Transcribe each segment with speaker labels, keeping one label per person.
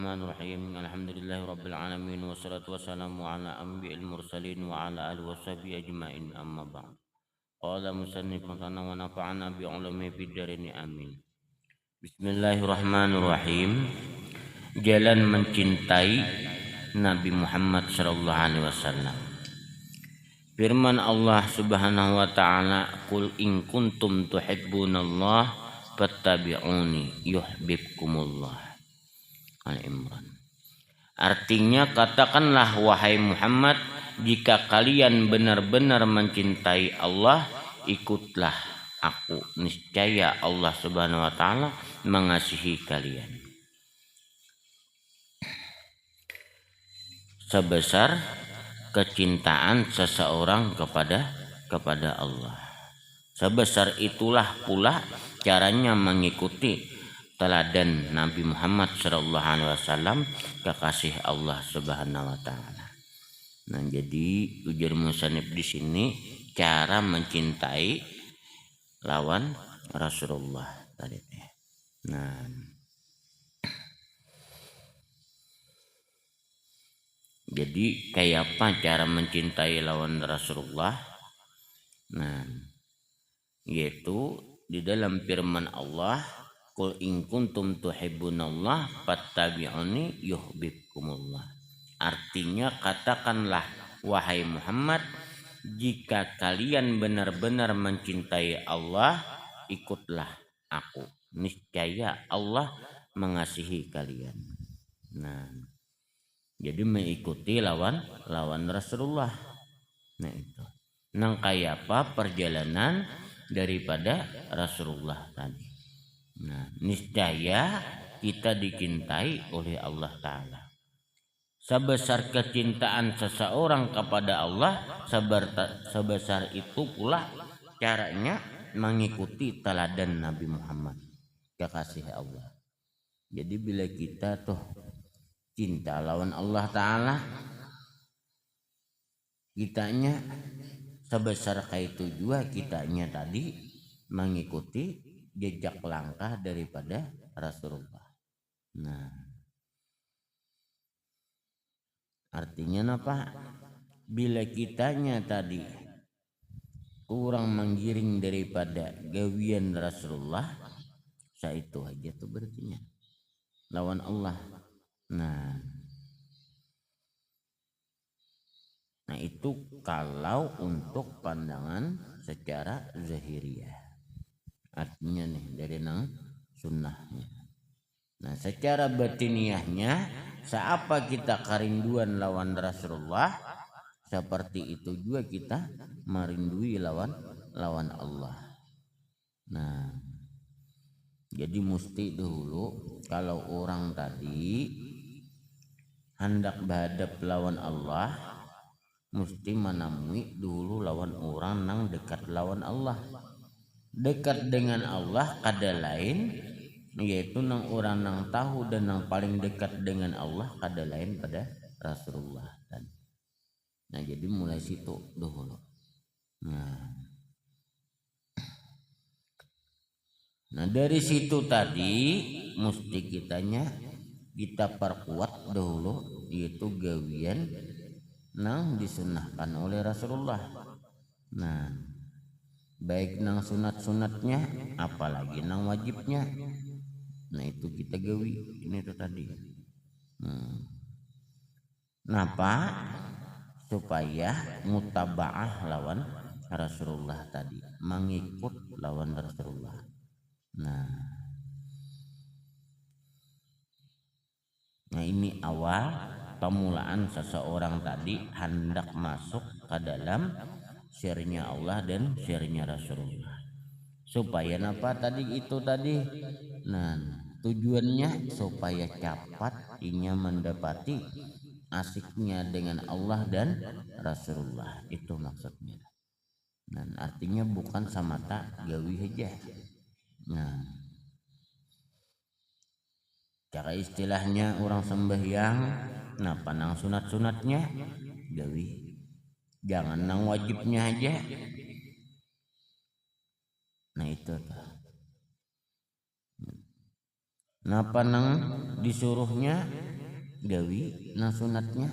Speaker 1: Bismillahirrahmanirrahim. Alhamdulillahirabbil alamin wassalatu wassalamu ala anbiyil mursalin wa ala alihi washabihi ajmain amma ba'd. Qala musannif wa nafa'ana bi ulumi fid darini amin. Bismillahirrahmanirrahim. Jalan mencintai Nabi Muhammad sallallahu alaihi wasallam. Firman Allah Subhanahu wa taala, "Qul in kuntum tuhibbunallah fattabi'uni yuhibbukumullah." Al-Imran. Artinya, katakanlah wahai Muhammad, jika kalian benar-benar mencintai Allah, ikutlah aku. Niscaya Allah Subhanahu wa taala mengasihi kalian. Sebesar kecintaan seseorang kepada Allah, sebesar itulah pula caranya mengikuti teladan Nabi Muhammad sallallahu alaihi wasallam, kekasih Allah Subhanahu wa taala. Nah, jadi ujar musannif di sini cara mencintai lawan Rasulullah tadi. Nah, jadi kayak apa cara mencintai lawan Rasulullah? Nah, yaitu di dalam firman Allah, "Qul in kuntum tuhibbunallah fattabi'uni yuhibbukumullah." Artinya, katakanlah wahai Muhammad, jika kalian benar-benar mencintai Allah, ikutlah aku. Niscaya Allah mengasihi kalian. Nah, jadi mengikuti lawan Rasulullah. Nah, itu. Nang kayak apa perjalanan daripada Rasulullah tadi. Nah, niscaya kita dicintai oleh Allah Ta'ala. Sebesar kecintaan seseorang kepada Allah, sebesar itu pula caranya mengikuti teladan Nabi Muhammad, kekasih Allah. Jadi bila kita tuh cinta lawan Allah Ta'ala, kitanya sebesar kayak itu juga kitanya tadi mengikuti jejak langkah daripada Rasulullah. Nah, artinya apa? Bila kitanya tadi kurang menggiring daripada gawian Rasulullah, saya itu aja tuh berarti lawan Allah. Nah, itu kalau untuk pandangan secara zahiriyah. Artinya nih dari sunnahnya. Nah, secara batiniahnya, seapa kita kerinduan lawan Rasulullah, seperti itu juga kita merindui lawan Allah. Nah, jadi mesti dulu kalau orang tadi hendak berhadap lawan Allah, mesti menemui dulu lawan orang nang dekat lawan Allah. Dekat dengan Allah kada lain, yaitu nang orang nang tahu dan nang paling dekat dengan Allah kada lain pada Rasulullah. Nah, jadi mulai situ dulu. Nah, dari situ tadi mesti kita perkuat dulu, yaitu gawian nang disunahkan oleh Rasulullah. Nah, baik nang sunat-sunatnya apalagi nang wajibnya. Nah, itu kita gawi ini tuh tadi. Napa? Supaya mutabaah lawan Rasulullah tadi, mengikut lawan Rasulullah. Nah, ini awal pemulaan seseorang tadi hendak masuk ke dalam syariatnya Allah dan syariatnya Rasulullah. Supaya apa tadi itu tadi? Nah, tujuannya supaya cepat inya mendapati asiknya dengan Allah dan Rasulullah, itu maksudnya. Nah, artinya bukan semata gawi aja. Nah, cara istilahnya orang sembahyang, nah panang sunat-sunatnya gawi, jangan nang wajibnya aja. Nah, itu nah panang disuruhnya gawi nang sunatnya,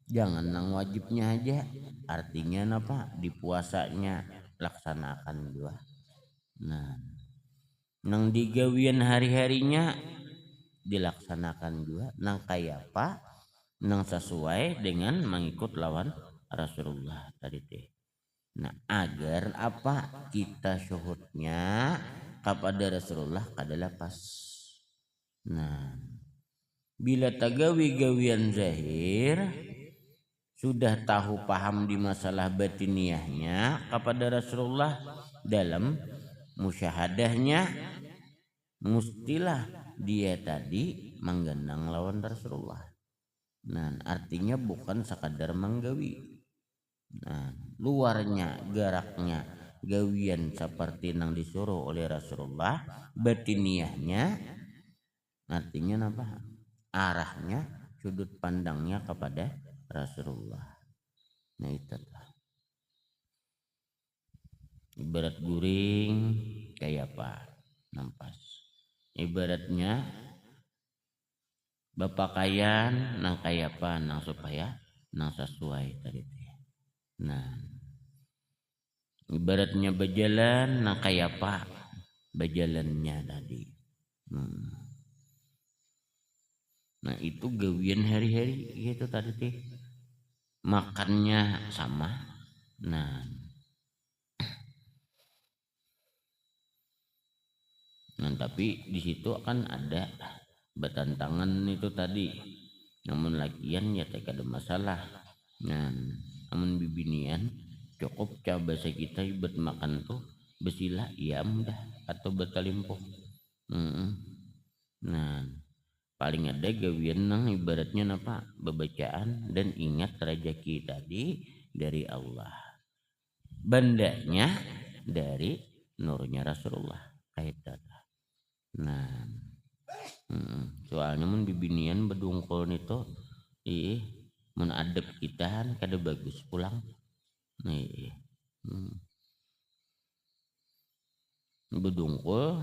Speaker 1: jangan nang wajibnya aja. Artinya apa? Di puasanya laksanakan juga. Nah, nang digawian hari-harinya dilaksanakan juga. Nang kayak apa? Nang sesuai dengan mengikut lawan Rasulullah tadi teh. Nah, agar apa? Kita syuhudnya kepada Rasulullah adalah pas. Nah, bila tagawi-gawian zahir sudah tahu paham di masalah batiniahnya kepada Rasulullah dalam musyahadahnya, mustilah dia tadi menggendang lawan Rasulullah. Nah, artinya bukan sekadar menggawi. Nah, luarnya geraknya gawian seperti yang disuruh oleh Rasulullah, batiniahnya artinya apa? Arahnya, sudut pandangnya kepada Rasulullah. Nah, itu ibarat guring kayak apa? Nampas. Ibaratnya bapakayan nang kayak apa? Nang supaya nang sesuai tadi. Nah, ibaratnya berjalan nang kayak apa? Berjalannya tadi. Nah, itu gawian hari-hari gitu tadi teh. Makannya sama. Nah, tapi di situ kan ada bertantangan itu tadi. Namun lagian ya tak ada masalah. Nah, namun bibinian cukup coba bahasa kita buat makan tuh besilah ya mudah atau betalimpuh. Nah, paling ada gawian nang ibaratnya apa? Bebacaan dan ingat rezeki tadi dari Allah. Bandanya dari nurnya Rasulullah kayak. Nah, soalnya mun bibinian bedungkul nito mun adep kita kada bagus pulang. Nih, bedungkul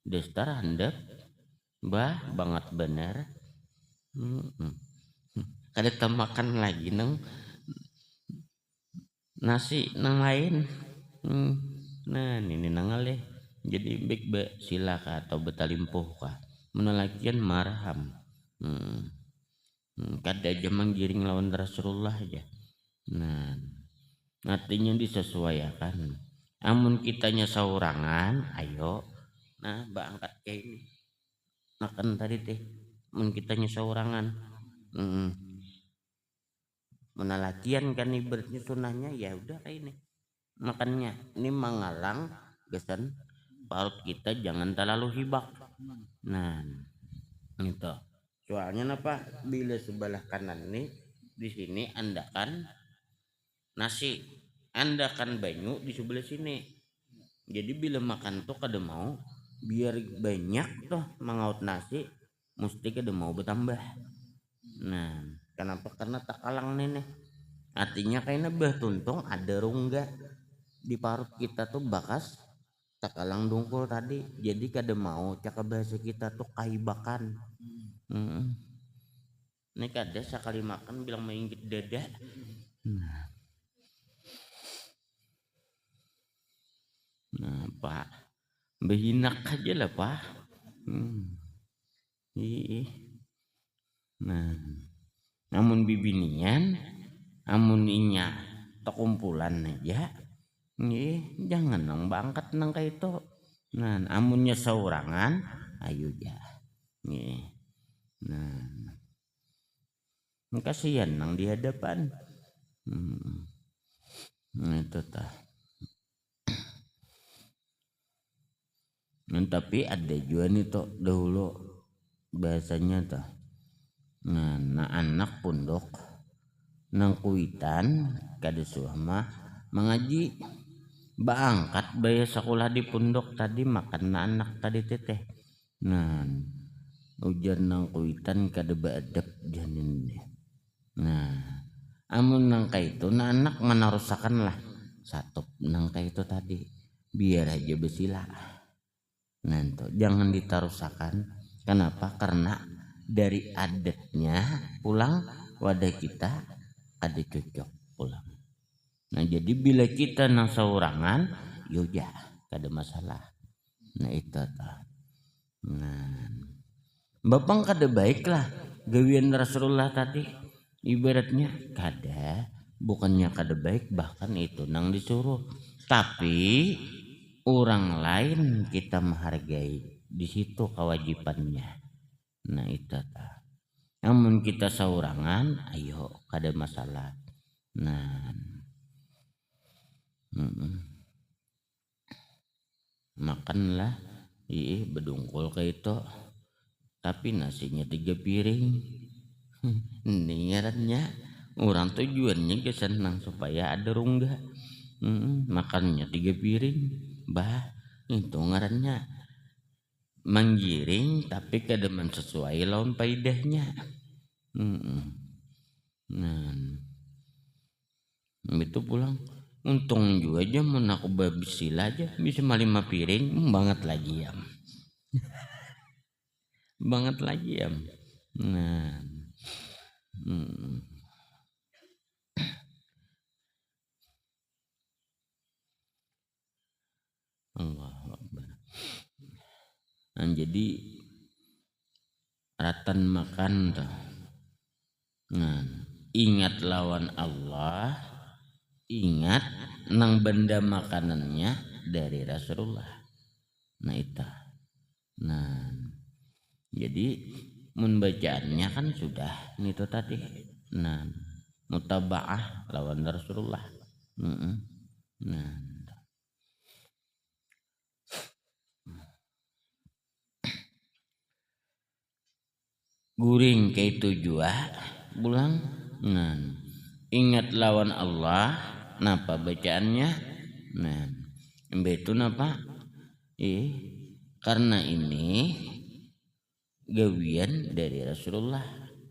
Speaker 1: destar handap bah banget bener. Kada tamakan lagi nang nasi nang lain. Nah, ini nangaleh jadi baik sila atau betalimpuh kah menelakian marham. Kada aja menggiring lawan Rasulullah aja. Nah, artinya disesuaikan. Amun kitanya saurangan, ayo nah angkat kayak ini makan tadi teh. Amun kitanya saurangan, menalakian kan ibaratnya sunahnya ya udah kayak ini makannya ini mengalang gesan perut kita jangan terlalu hibak. Nah, itu soalnya apa bila sebelah kanan nih di sini andakan nasi, andakan banyu di sebelah sini. Jadi bila makan tuh kada mau biar banyak tuh mangaut nasi mesti kada mau bertambah. Nah, kenapa? Karena tak kalang nih. Artinya kayaknya bah tuntung ada rongga di parut kita tuh bakas takalang dungkul tadi. Jadi kada mau cakap bahasa kita tuh kaibakan. Ini kada sekali makan bilang menginggit dada. Nah, Pak behinak aja lah Pak. Nah, namun bibinian amun inya terkumpulan aja jangan nang bangkat nang kayak itu. Nah, amunnya saurangan ayo ya. Nah, kasihan nang di hadapan. Itu tah. Nah, tapi ada juga nih toh dahulu bahasanya toh. Nah, anak pondok nang kuitan kada suama mengaji baangkat bayar sekolah di pondok tadi makan anak tadi teteh. Nah, ujar nang kuitan kada beadab janin. Nah, amun nang itu anak menarusakan lah satu nang itu tadi biar aja besila. Nah, jangan ditarusakan. Kenapa? Karena dari adatnya pulang wadah kita ada cocok pulang. Nah jadi bila kita nang saurangan yaudah kada masalah. Nah itu ta. Nah Bapang kada baik lah gawian Rasulullah tadi ibaratnya kada, bukannya kada baik, bahkan itu nang disuruh, tapi orang lain kita menghargai, di situ kewajibannya. Nah itu ta. Namun kita saurangan ayo kada masalah. Nah makanlah bedungkul kayak itu, tapi nasinya 3 piring. Ini ngarannya orang tujuannya ke senang supaya ada rongga. Makannya 3 piring, bah itu ngarannya menggiring tapi kada sesuai lawan faedahnya. Nah itu pulang untung juga aja mun aku babisila aja bisa 5 piring banget lagi ya. Banget lagi ya. Nah Allahu Akbar. Nah, jadi ratan makan tuh. Nah, ingat lawan Allah, ingat nang benda makanannya dari Rasulullah. Nah itu. Nah jadi mun bacaannya kan sudah itu tadi. Nah mutabaah lawan Rasulullah. Nah guring kayak itu jua pulang. Nah ingat lawan Allah, napa bacaannya? Nah itu napa? Karena ini gawian dari Rasulullah,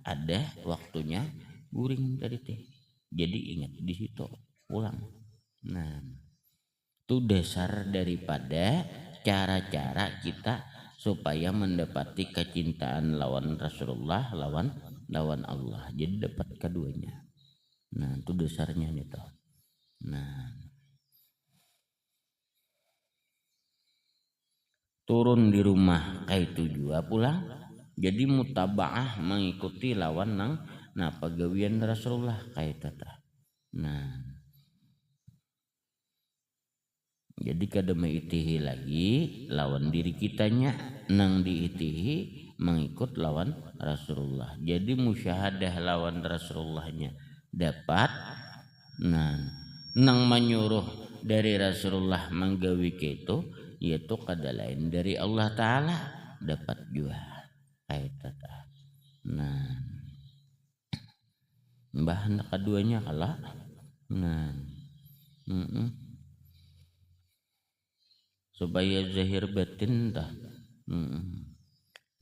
Speaker 1: ada waktunya guring dari teh. Jadi ingat di situ pulang. Nah itu dasar daripada cara-cara kita supaya mendapati kecintaan lawan Rasulullah, lawan Allah. Jadi dapat keduanya. Nah itu dasarnya itu. Nah turun di rumah kayak itu juga pulang. Jadi mutabaah mengikuti lawan nang pagawian Rasulullah kayak tata. Nah jadi kada meitihi lagi lawan diri kitanya, nang diitihi mengikut lawan Rasulullah. Jadi musyahadah lawan Rasulullahnya dapat. Nah nang menyuruh dari Rasulullah menggawi itu yaitu kada lain dari Allah Ta'ala dapat juga kayak tata. Nah bahan keduanya kalah. Nah supaya zahir batin dah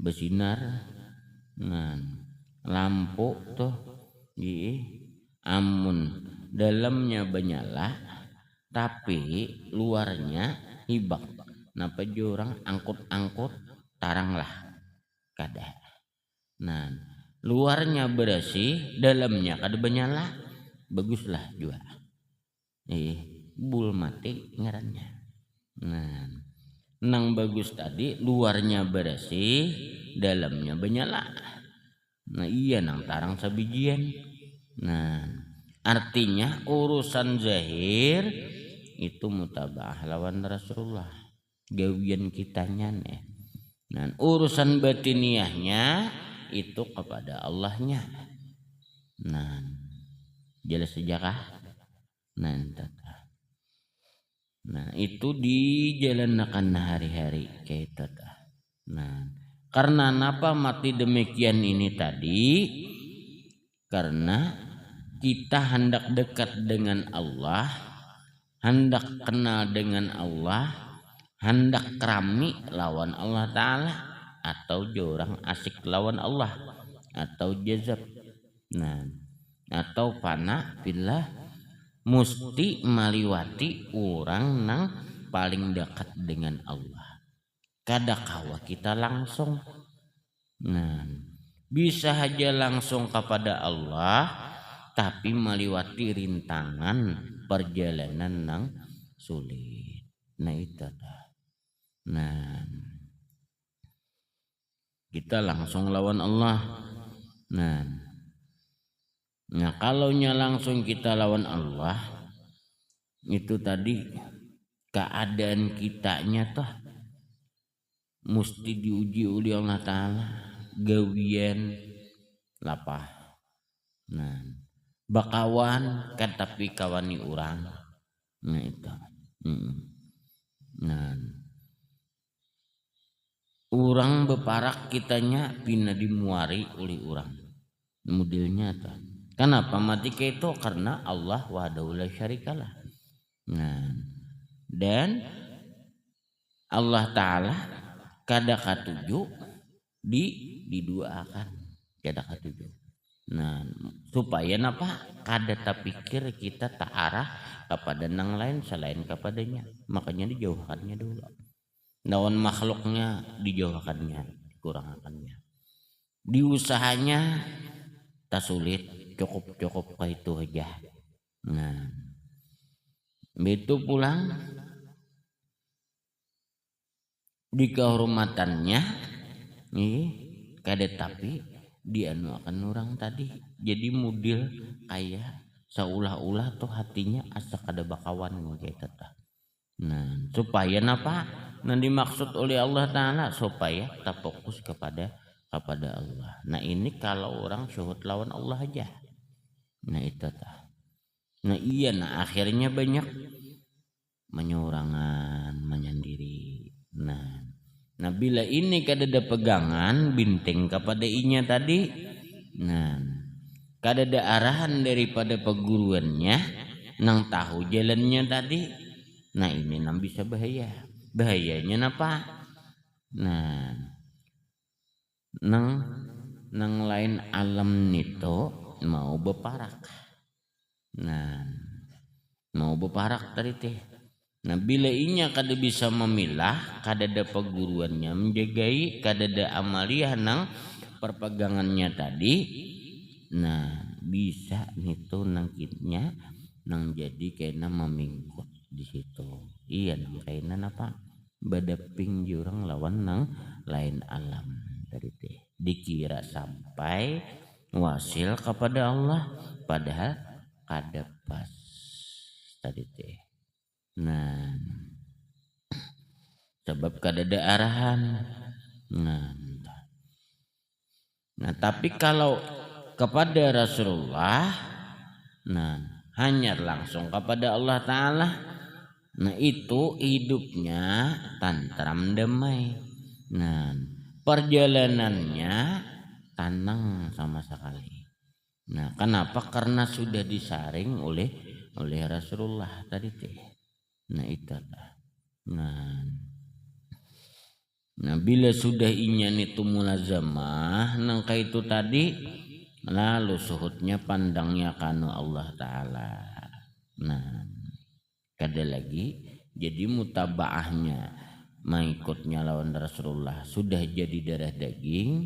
Speaker 1: bersinar. Nah lampu tuh amun dalamnya benyala tapi luarnya hibak, napa jurang angkut-angkut tarang lah kada. Nah luarnya bersih dalamnya kada benyala baguslah juga. Bul mati ngarannya. Nah nang bagus tadi luarnya bersih dalamnya benyala. Nah iya nang tarang sabijian. Nah artinya urusan zahir itu mutabaah lawan Rasulullah, gawian kitanya nih. Nah urusan batiniahnya itu kepada Allahnya. Nah jelas sejakah. Nah itu dijalankan hari-hari kayak itu. Nah karena napa mati demikian ini tadi, karena kita hendak dekat dengan Allah, hendak kenal dengan Allah, hendak kerami lawan Allah Ta'ala, atau jorang asik lawan Allah, atau jazab. Nah atau fana billah, musti maliwati orang nang paling dekat dengan Allah. Kada kawa kita langsung. Nah bisa saja langsung kepada Allah, tapi melewati rintangan perjalanan nang sulit. Nah itu dah. Nah kita langsung lawan Allah. Nah kalau langsung kita lawan Allah, itu tadi keadaan kitanya toh mesti diuji oleh Allah Ta'ala. Gawian lapah. Nah bakawan kan tapi kawani orang. Nah itu. Nah orang beparak kitanya pina dimuari oleh orang. Modelnya tuh. Kenapa mati itu? Karena Allah wahdahu la syarikalah. Nah, dan Allah Ta'ala kada katuju diduakan kada katuju. Nah, supaya napa? Kada terpikir kita tak arah kepada nang lain selain kepadanya. Makanya dijauhkannya dulu. Nawan makhluknya dijauhkannya, dikurangkannya. Di usahanya tak sulit, cukup ke itu aja. Nah, itu pulang di kehormatannya nih kada tapi dianuakan orang tadi. Jadi mudil kayak saulah-ulah tuh hatinya asa kada bakawan kayak tata. Nah, supaya napa? Nah dimaksud oleh Allah Ta'ala supaya kita fokus kepada Allah. Nah ini kalau orang syuhud lawan Allah aja. Nah itu tah. Nah iya, nah akhirnya banyak menyurangan, menyendiri. Nah bila ini kada ada pegangan binting kepada inya tadi, nah kada ada arahan daripada peguruannya, nang tahu jalannya tadi. Nah ini nang bisa bahaya. Bahayanya napa? Nah nang lain alam nito mau beparak. Nah mau beparak tadi teh. Nah bila inya kada bisa memilah, kada ada peguruannya menjagai, kada ada amaliah nang perpegangannya tadi. Nah bisa nito nang kitnya nang jadi kena memingkut di situ. Iya nang kena apa? Badaping jurang lawan nang lain alam tadi teh. Dikira sampai wasil kepada Allah, padahal kada pas tadi teh. Nah sebab kada ada arahan. Nah tapi kalau kepada Rasulullah, nah hanya langsung kepada Allah Ta'ala, nah itu hidupnya tantram damai. Nah perjalanannya tenang sama sekali. Nah kenapa? Karena sudah disaring oleh Rasulullah tadi teh. Nah itu. Nah bila sudah inyan itu mulazamah nangka itu tadi, lalu suhutnya pandangnya kanu Allah Ta'ala. Nah kada lagi jadi mutabaahnya mengikutnya lawan Rasulullah sudah jadi darah daging,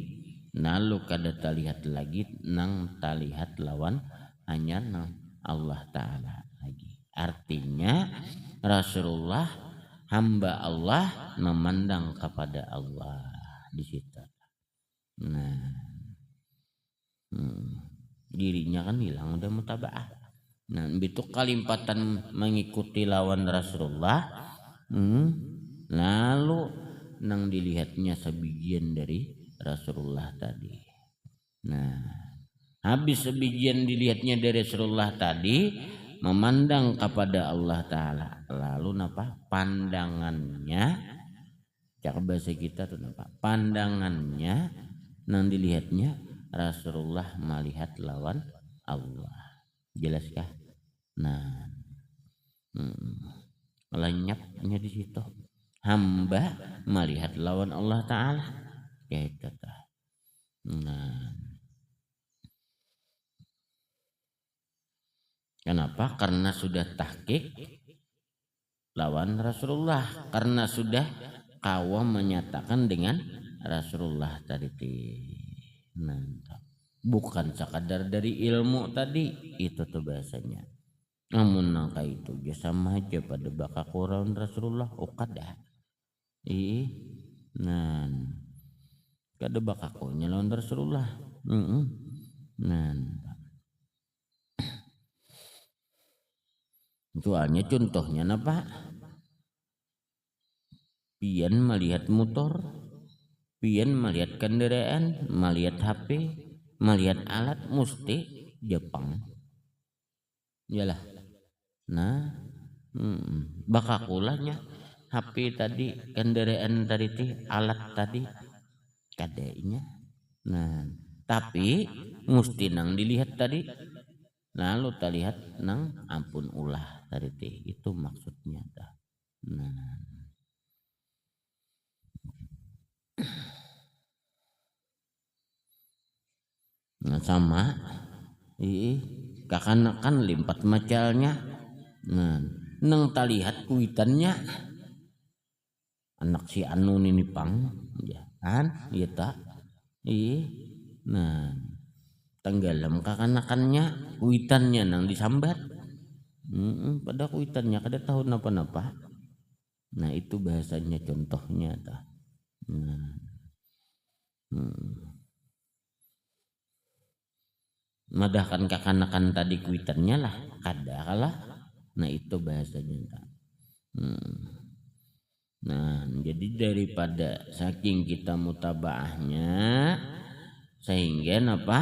Speaker 1: lalu kada terlihat lagi nang terlihat lawan hanya nang Allah Ta'ala lagi. Artinya Rasulullah hamba Allah memandang kepada Allah di situ. Nah, dirinya kan hilang udah mutabaah. Nah, itu kalimpatan mengikuti lawan Rasulullah. Lalu nang dilihatnya sebagian dari Rasulullah tadi. Nah, habis sebagian dilihatnya dari Rasulullah tadi, memandang kepada Allah Ta'ala. Lalu napa? Pandangannya, cara bahasa kita tuh napa? Pandangannya nang dilihatnya Rasulullah melihat lawan Allah. Jelaskah? Nah, lenyapnya di situ. Hamba melihat lawan Allah Ta'ala. Kayak kata. Nah, kenapa? Karena sudah tahqiq lawan Rasulullah. Karena sudah kawam menyatakan dengan Rasulullah tadi. Nah, bukan sekadar dari ilmu tadi itu tuh bahasanya. Namun nangka itu ya sama aja pada baka Quran Rasulullah ukadah. Nah, kada baka konya lawan Rasulullah. Nah, soalnya contohnya apa? Pian melihat motor, pian melihat kendaraan, melihat HP, melihat alat mesti Jepang. Yalah. Nah, bakakulanya HP tadi, kendaraan tadi, alat tadi, kadainya. Nah, tapi mesti nang dilihat tadi, lalu terlihat nang ampun ulah tadi itu maksudnya dah. Nah sama, kakanakan limpat macalnya. Nah, nang terlihat kuitannya anak si anu ini pang, ya kan, iya tak, nah tenggelam kakanakannya, kuitannya nang disambat, pada kuitannya kada tahu napa-napa. Nah itu bahasanya contohnya dah. Nah, madahkan kakanakan tadi kuitannya lah, kada kalah. Nah itu bahasanya dah. Nah, jadi daripada saking kita mutabaahnya sehingga apa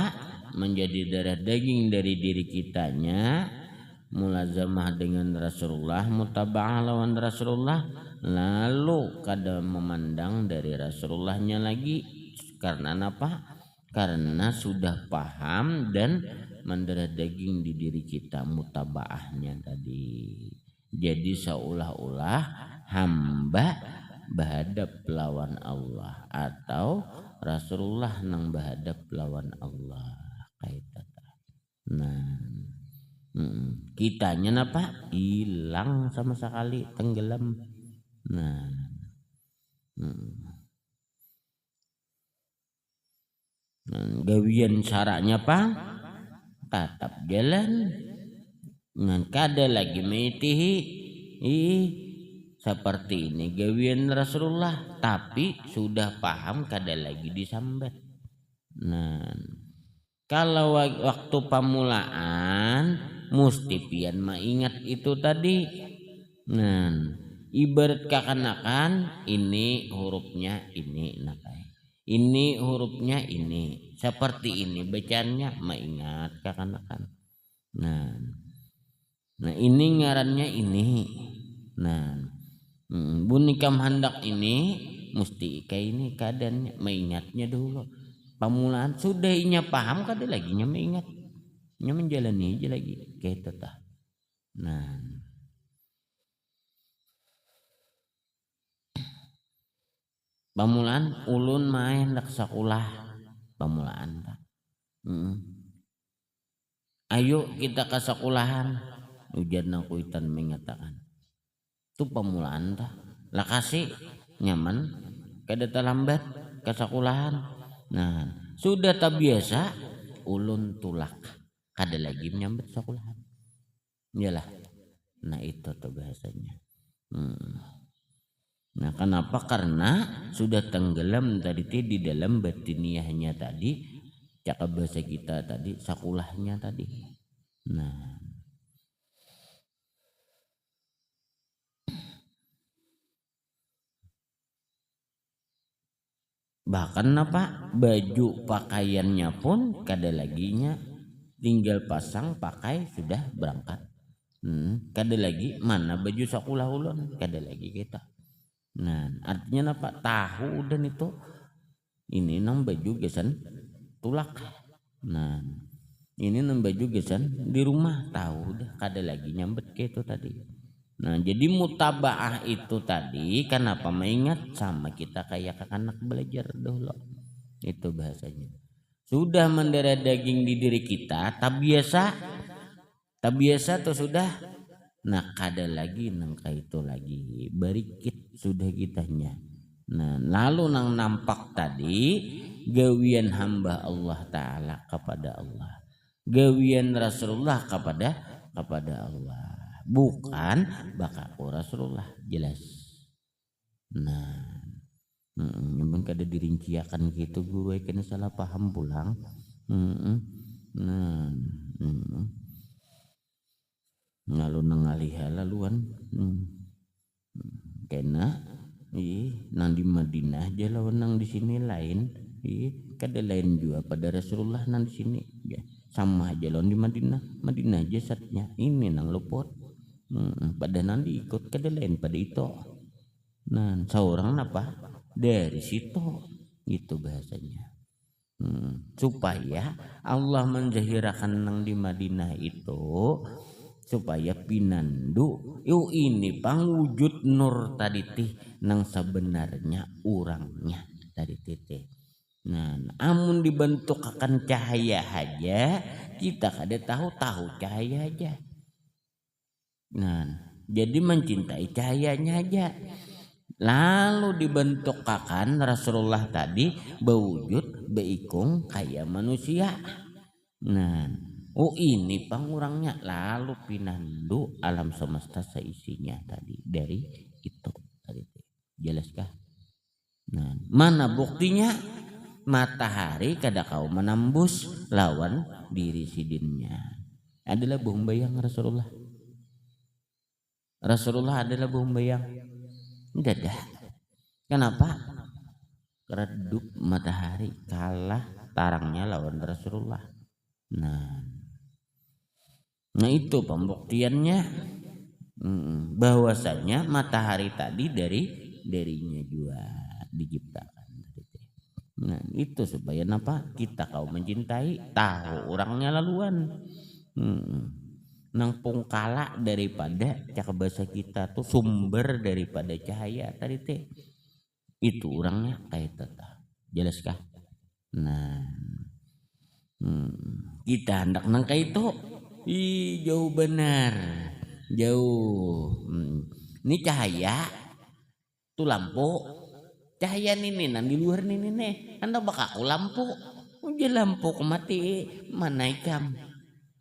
Speaker 1: menjadi darah daging dari diri kitanya, mulazamah dengan Rasulullah, mutabaah lawan Rasulullah, lalu kada memandang dari Rasulullahnya lagi. Karena apa? Karena sudah paham dan mendarah daging di diri kita mutabaahnya tadi. Jadi seolah-olah hamba berhadap lawan Allah atau Rasulullah nang berhadap lawan Allah kaita. Nah, kitanya napa hilang sama sekali, tenggelam. Nah, gawian caranya apa? Tatap jalan. Ngan kada lagi metihi seperti ini gawian Rasulullah, tapi sudah paham kada lagi disambat. Nah, kalau waktu pamulaan mesti pian maingat itu tadi. Nah, ibarat kakanakan ini hurufnya ini nakai. Ini hurufnya ini. Seperti ini bacanya maingat kakanakan. Nah ini ngarannya ini. Nah, bunikam hendak ini mesti kayak ini keadaannya mengingatnya dulu. Pamulaan sudah inya paham kada lagi nya mengingat. Nya menjalani aja lagi kayak tah. Nah, pamulaan ulun main dak sakulah pamulaan tak. Ayo kita ke sekolahan. Ujar nang kuitan mengatakan. Itu pamulaan dah. Lah kasih nyaman kada terlambat ke sekolahan. Nah, sudah tak biasa ulun tulak. Kada lagi menyambut sekolahan. Iyalah. Nah itu tuh bahasanya. Nah kenapa? Karena sudah tenggelam tadi di dalam batiniahnya tadi. Cakap bahasa kita tadi sekolahnya tadi. Nah, bahkan apa baju pakaiannya pun kada laginya tinggal pasang pakai sudah berangkat. Kada lagi mana baju sekolah ulun kada lagi kita. Nah artinya apa tahu dan itu ini nang baju gesan tulak. Nah ini nang baju gesan di rumah tahu udah kada lagi nyambet ke itu tadi. Nah jadi mutabaah itu tadi kenapa mengingat sama kita kayak anak belajar dulu. Itu bahasanya. Sudah mendarah daging di diri kita tak biasa tuh sudah. Nah kada lagi nangka itu lagi berikit sudah kitanya. Nah lalu nang nampak tadi gawian hamba Allah Ta'ala kepada Allah, gawian Rasulullah kepada Allah, bukan bakaku Rasulullah. Jelas. Nah, memang kada dirinciakan gitu gue kena salah paham pulang. Nah, ngalu nangaliha laluan kena nang di Madinah aja lawan nang di sini lain, kada lain juga pada Rasulullah nang di sini ya, sama aja lawan di Madinah aja satnya ini nang luput. Pada nang diikut kada lain pada itu. Nah, seorang apa dari situ itu bahasanya. Supaya Allah menjahirakan nang di Madinah itu supaya pinandu ini pangwujud nur tadi tih nang sebenarnya orangnya tadi tih. Nah, amun dibentuk akan cahaya aja kita kada tahu cahaya aja. Nah, jadi mencintai cahayanya aja. Lalu dibentuk akan Rasulullah tadi berwujud beikung kayak manusia. Nah, ini pangurangnya lalu pinandu alam semesta seisinya tadi dari itu tadi. Jelaskah? Nah, mana buktinya? Matahari kada kau menembus lawan diri sidinnya. Adalah bumbayang Rasulullah. Rasulullah adalah bumbayang. Dadah. Kenapa? Redup matahari kalah tarangnya lawan Rasulullah. Nah itu pembuktiannya bahwasanya matahari tadi darinya juga diciptakan. Nah itu supaya napa kita kau mencintai tahu orangnya laluan. Nang pungkala daripada cakap bahasa kita tuh sumber daripada cahaya tadi teh itu orangnya kayak tata. Jelaskah? Nah kita hendak nang kayak itu jauh benar jauh. Ini cahaya tuh lampu cahaya nih nang di luar nih anda bakal aku lampu udah lampu mati mana ikam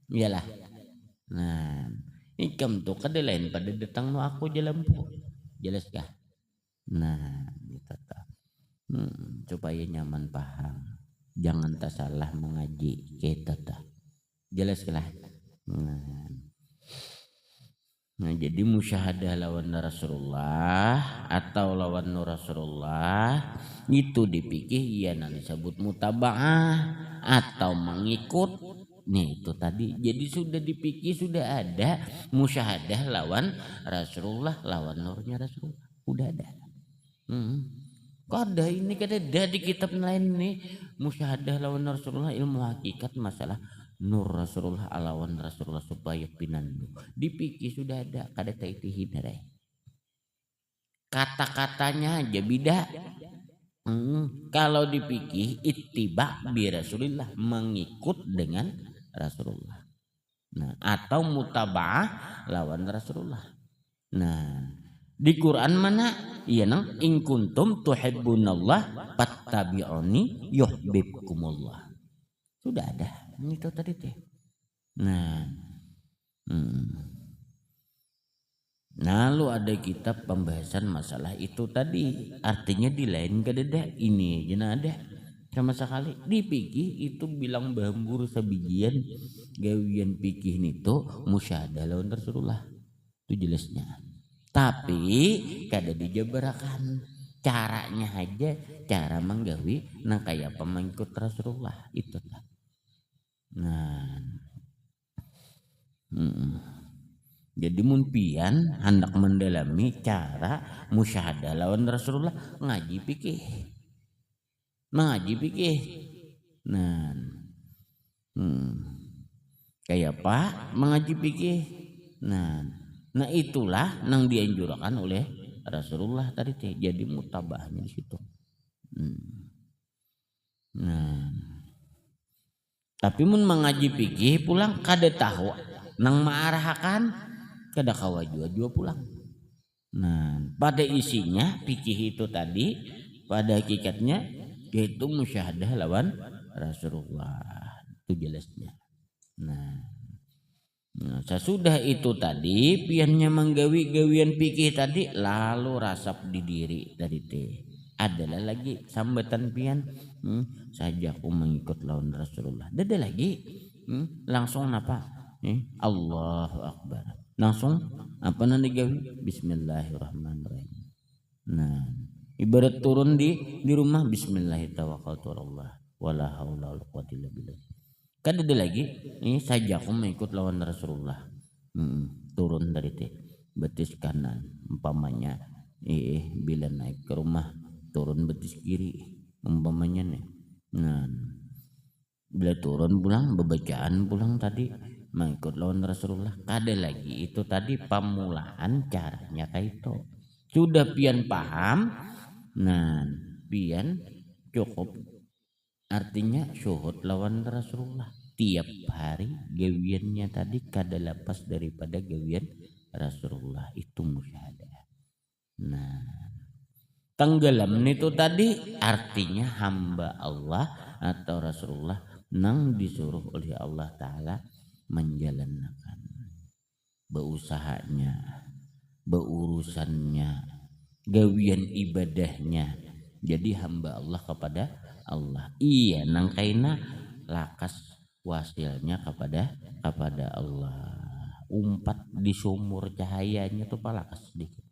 Speaker 1: iyalah. Nah, ikam tuh kada lain pada datang no aku jalan lampu. Jelas kah? Nah, gitu tak. Supaya nyaman paham. Jangan tak salah mengaji kita tak. Jelas kah? Nah, jadi musyahadah lawan Rasulullah atau lawan Rasulullah itu dipikir iya nanti disebut mutaba'ah atau mengikut. Nih itu tadi jadi sudah dipikir sudah ada musyahadah lawan Rasulullah lawan nurnya Rasulullah udah ada. Kada ini kada ada di kitab lain nih musyahadah lawan Rasulullah ilmu hakikat masalah nur Rasulullah lawan Rasulullah supaya pinandu dipikir sudah ada kada taitihin deh. Kata-katanya aja beda. Kalau dipikir ittiba bi Rasulillah mengikut dengan Rasulullah. Nah, atau mutaba'ah lawan Rasulullah. Nah, di Quran mana? Iya nang in kuntum tuhibbunallah fattabi'uni yuhibbukumullah. Sudah ada. Itu tadi teh. Nah. Lalu ada kitab pembahasan masalah itu tadi. Artinya di lain kadada ini aja ada. Sama sekali dipikir itu bilang bambur sebijian gawian pikih itu musyahadah lawan Rasulullah itu jelasnya tapi kada dijabarakan caranya aja cara menggawi nang kayak pemengikut Rasulullah itu tak. Nah jadi mun pian hendak mendalami cara musyahadah lawan Rasulullah ngaji pikih mengaji pikir. Nah, kayak apa mengaji pikir. Nah itulah yang dianjurkan oleh Rasulullah tadi teh. Jadi mutabahnya di situ. Nah, tapi mun mengaji pikir pulang kada tahu nang maarahakan kada kawa jua pulang. Nah, pada isinya pikir itu tadi pada hakikatnya yaitu musyahadah lawan Rasulullah. Itu jelasnya. Nah, sesudah itu tadi piannya menggawi gawian pikih tadi lalu rasap di diri dari teh. Adalah lagi sambatan pian saja aku mengikut lawan Rasulullah. Ada lagi langsung apa? Allahu Akbar. Langsung apa nanti gawi? Bismillahirrahmanirrahim. Nah, ibarat turun di rumah Bismillahirrahmanirrahim. Wala haula wala quwwata illa billah. Kan ada lagi ini saja aku mengikut lawan Rasulullah. Turun dari betis kanan umpamanya bila naik ke rumah turun betis kiri umpamanya nih. Nah, bila turun pulang bebacaan pulang tadi mengikut lawan Rasulullah. Ada lagi itu tadi pamulaan caranya kayak itu. Sudah pian paham. Nah, pian cukup artinya syuhud lawan Rasulullah. Tiap hari gawiannya tadi kada lepas daripada gawian Rasulullah, itu musyahadah. Nah, tenggelam itu tadi artinya hamba Allah atau Rasulullah nang disuruh oleh Allah Ta'ala menjalankan beusahanya, beurusannya, gawian ibadahnya. Jadi hamba Allah kepada Allah. Iya nang kaina lakas wasilnya kepada Allah. Umpat di sumur cahayanya tuh palakas sedikit.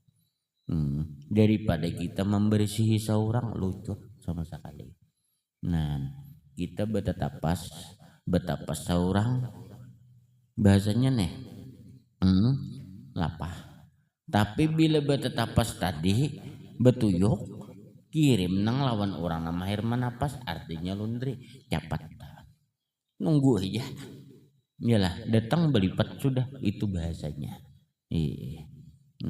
Speaker 1: Daripada kita membersihi seorang lucu sama sekali. Nah, kita betapa seorang bahasanya nih lapah. Tapi bila betapa tadi betuyuk kirim nang lawan orang nama Herman napas artinya lundri cepat nunggu aja yalah datang belipat sudah itu bahasanya.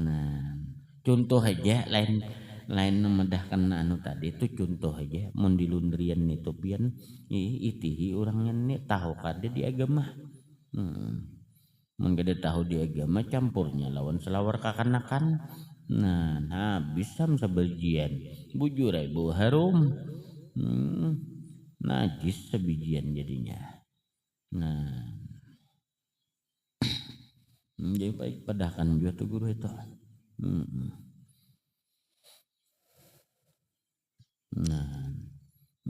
Speaker 1: Nah, contoh aja lain memedahkan anu tadi itu contoh aja mun di lundrian itu pian itihi orangnya nih tahu kada di agama. Mun kada tahu di agama campurnya lawan selawar kakanakan. Nah, habis sam sebagian bujur bau harum. Najis sebijian jadinya. Nah, jadi baik padahkan juga tuh guru itu. Nah,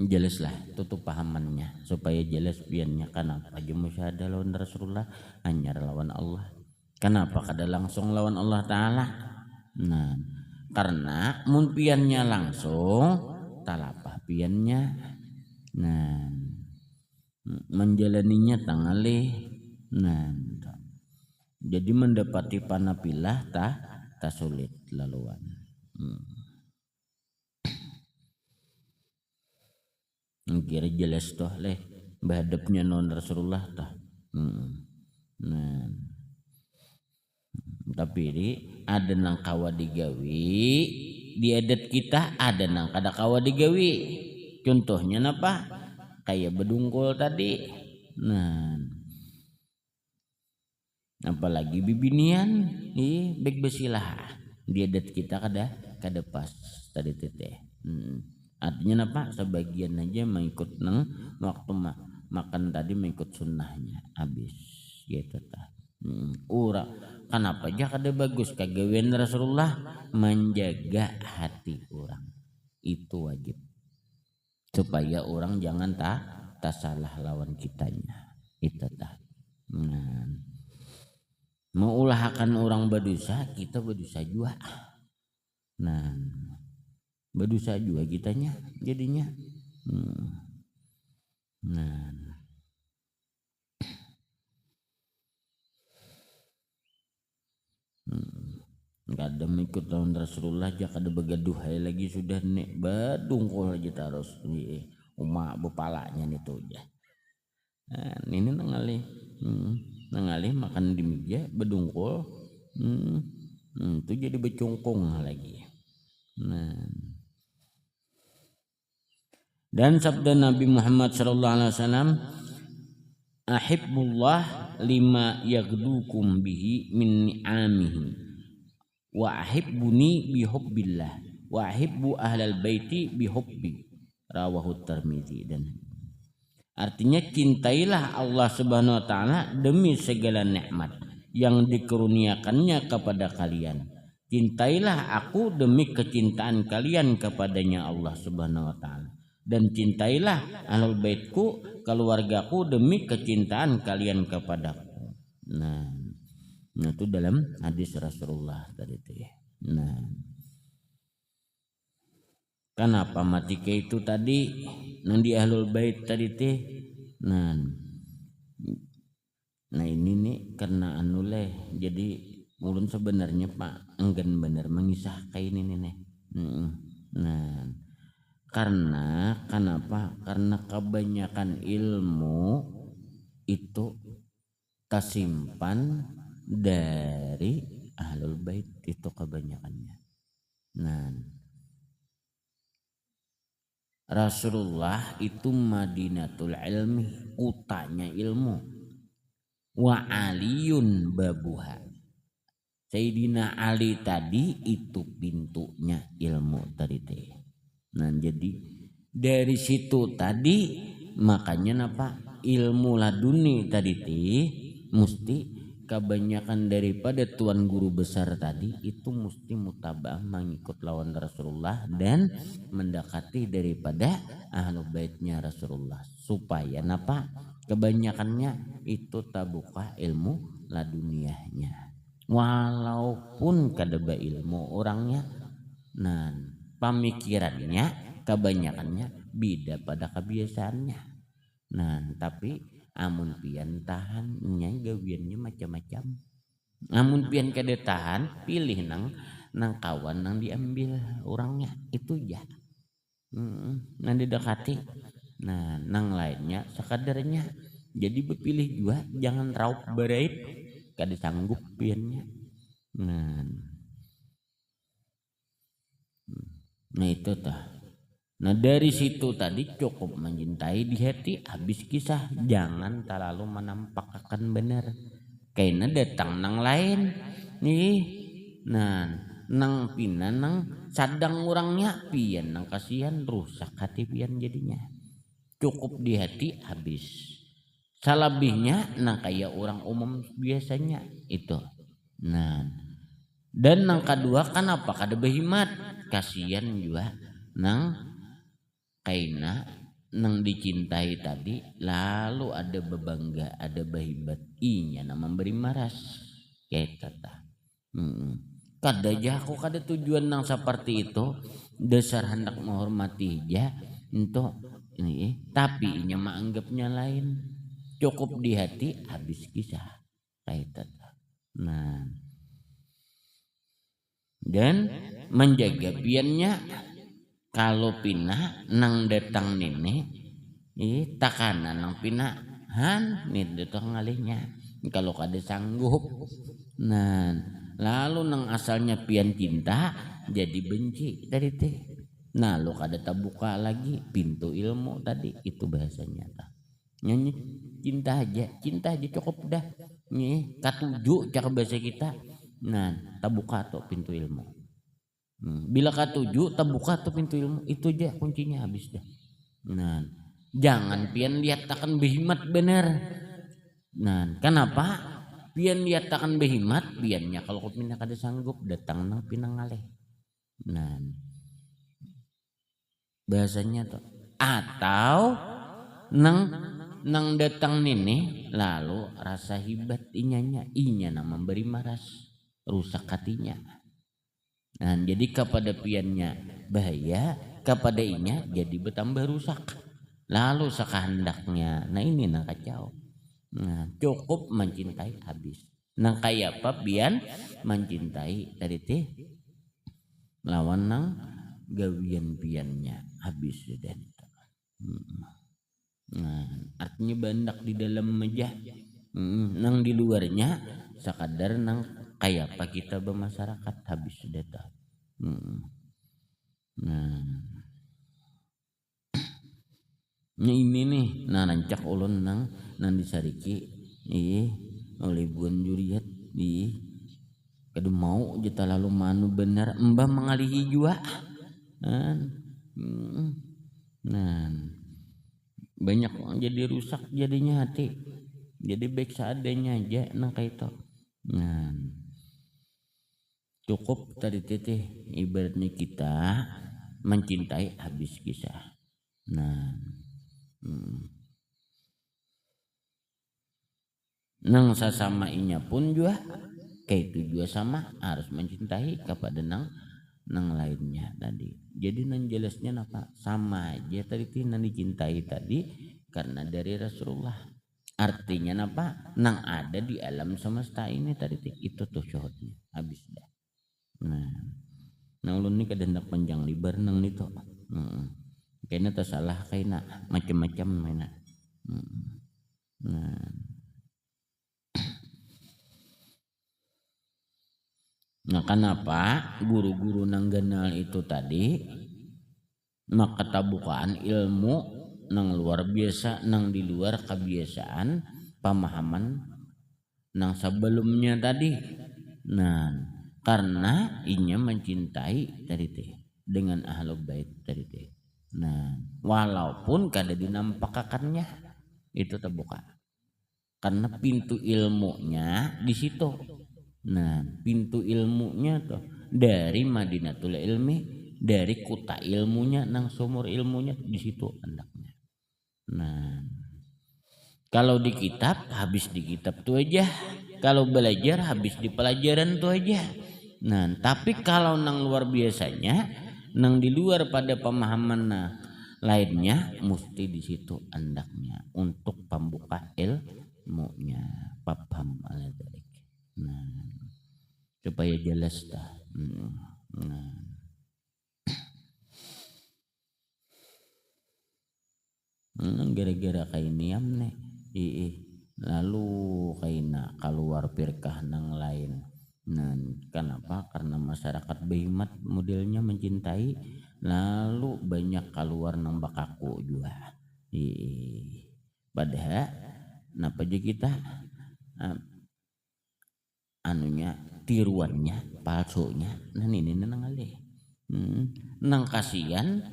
Speaker 1: jelaslah tutup pahamannya supaya jelas piannya kenapa aja musyahadah lawan Rasulullah anyar lawan Allah. Kenapa kada langsung lawan Allah Ta'ala? Nah, karena mun piannya langsung talapah piannya. Nah, menjalaninya tangalih. Nah, jadi mendapati panapilah tak sulit laluan. Kira jelas toh leh bahadapnya non Rasulullah tah. Nah, tapi ini ada nang kawa digawi di adat kita, ada nang kada kawa digawi. Contohnya napa? Kayak bedungkul tadi. Nah, apalagi bibinian baik besilah di adat kita kada pas tadi teteh. Artinya apa? Sebagian aja mengikut nang waktu makan tadi mengikut sunnahnya habis gitu tah. Kenapa aja kada bagus kagawian Rasulullah menjaga hati orang itu wajib supaya orang jangan tak salah lawan kitanya itu tah. Nah, mau ulahkan orang berdosa kita berdosa juga. Nah, berdosa juga kitanya jadinya. Nah, kada mengikut lawan Rasulullah aja kada begaduh lagi sudah nek badungkul aja terus umak bepalanya nih tuh aja. Nah, ini nangalih makan di meja bedungkul itu jadi becungkung lagi. Nah, dan sabda Nabi Muhammad sallallahu alaihi wasallam, ahibbullah lima yaghdukum bihi min ni'amihi wa ahibbuni bihubbillah wa ahibbu ahlal baiti bihubbi rawahu Tirmidzi. Dan artinya cintailah Allah Subhanahu wa taala demi segala nikmat yang dikurniakannya kepada kalian. Cintailah aku demi kecintaan kalian kepadanya Allah Subhanahu wa taala. Dan cintailah ahlul baitku, keluargaku demi kecintaan kalian kepadaku. Nah itu dalam hadis Rasulullah tadi itu ya. Nah, kenapa mati ke itu tadi nang di ahlul bait tadi teh. Nah ini nih karena anuleh jadi ulun sebenarnya Pak enggan bener mengisah kayak ini nih. Nah karena kenapa? Karena kebanyakan ilmu itu tersimpan dari ahlul bait itu kebanyakannya. Nah Rasulullah itu Madinatul Ilmi, kutanya ilmu. Wa aliyun babuha. Sayyidina Ali tadi itu pintunya ilmu tadi teh. Nah jadi dari situ tadi makanya napa ilmu laduni tadi teh mesti kebanyakan daripada tuan guru besar tadi itu mesti mutabah mengikut lawan Rasulullah dan mendekati daripada ahlu baitnya Rasulullah supaya napa kebanyakannya itu tabuka ilmu laduniahnya walaupun kadeba ilmu orangnya. Nah pemikirannya kebanyakannya beda pada kebiasaannya. Nah tapi amun pian tahan nyai gawiannya macam-macam. Amun pian kada tahan pilih nang kawan nang diambil orangnya itu ya. Nang didekati. Nah nang lainnya sekadarnya. Jadi berpilih juga jangan raup berait kada sanggup piannya. Nah itu tah. Nah dari situ tadi cukup mencintai di hati habis kisah. Jangan terlalu menampakkan benar. Karena datang nang lain nih. Nah nang pina nang sadang orangnya pian nang kasihan rusak hati pian jadinya. Cukup di hati habis. Salabihnya nang kayak orang umum biasanya itu. Nah dan nang kedua kan apa kada behimat kasihan juga nang kaina nang dicintai tadi lalu ada bebangga ada bahibat inya na memberi maras kayak tata. Kada aja aku kada tujuan nang seperti itu dasar hendak menghormati ja untuk ini tapi inya menganggapnya lain cukup di hati habis kisah kayak tata. Nah dan menjaga piannya kalau pina nang datang nene takanan nang pina han nih datang ngalihnya kalau kada sanggup. Nah lalu nang asalnya pian cinta jadi benci tadi teh. Nah lo kada terbuka lagi pintu ilmu tadi itu bahasanya ta. Nyanyi cinta aja cukup dah nih katuju cara bahasa kita. Nah terbuka tuh pintu ilmu. Bila katuju terbuka tuh pintu ilmu itu aja kuncinya habis dah. Nah jangan pian lihat takkan behimat bener. Nah kenapa pian lihat takkan behimat piannya kalau kau pindah kada sanggup datang nang pinang ngaleh. Nah bahasanya tuh atau nang datang nene lalu rasa hibat inya na memberi maras rusak hatinya. Nah jadi kepada piannya bahaya kepada inya jadi bertambah rusak lalu sekahendaknya. Nah ini nang kacau. Nah cukup mencintai habis. Nang kayak apa pian mencintai tadi teh lawan nang gawian piannya habis dan. Nah artinya bandak di dalam meja. Nang di luarnya sekadar nang kayak apa kita bermasyarakat habis sudah dah. Nah ini nih nah rancak ulun nang disariki oleh buan juriat kada mau jeta lalu manu benar mbah mengalihi jua. Nah, banyak jadi rusak jadinya hati. Jadi baik seadanya aja nah kayak itu. Nah, cukup tadi teteh ibaratnya kita mencintai habis kisah. Nah, nang sasamainya pun juga kayak itu juga sama harus mencintai kepada nang lainnya tadi. Jadi nang jelasnya apa sama aja tadi nang dicintai tadi karena dari Rasulullah. Artinya apa? Nang ada di alam semesta ini tadi itu tuh syuhudnya habis dah. Nah, nang ulun ni kadandak panjang libar nang itu. Kayaknya tersalah kayaknya macam-macam mainnya. Nah, nah kenapa guru-guru nang ganal itu tadi maka tabukaan ilmu nang luar biasa nang di luar kebiasaan pemahaman nang sebelumnya tadi. Nah, karena inya mencintai tadi teh dengan ahlul bait tadi teh. Nah, walaupun kada dinampakakannya itu terbuka. Karena pintu ilmunya di situ. Nah, pintu ilmunya tuh dari Madinatul Ilmi, dari kuta ilmunya nang sumur ilmunya di situ anaknya. Nah, kalau di kitab habis di kitab tuh aja. Kalau belajar habis di pelajaran tuh aja. Nah, tapi kalau nang luar biasanya, nang di luar pada pemahaman lainnya, mesti di situ andaknya untuk pembuka ilmunya, paham aladalik. Nah, supaya jelas dah. Gara-gara kayak niam nih, lalu kaina keluar firkah nang lain. Nah, kenapa? Karena masyarakat Behimat modelnya mencintai, lalu banyak keluar nang bakaku juga. Padahal, napa aja kita anunya tiruannya, palsunya, nah ini nang alih. Nang kasihan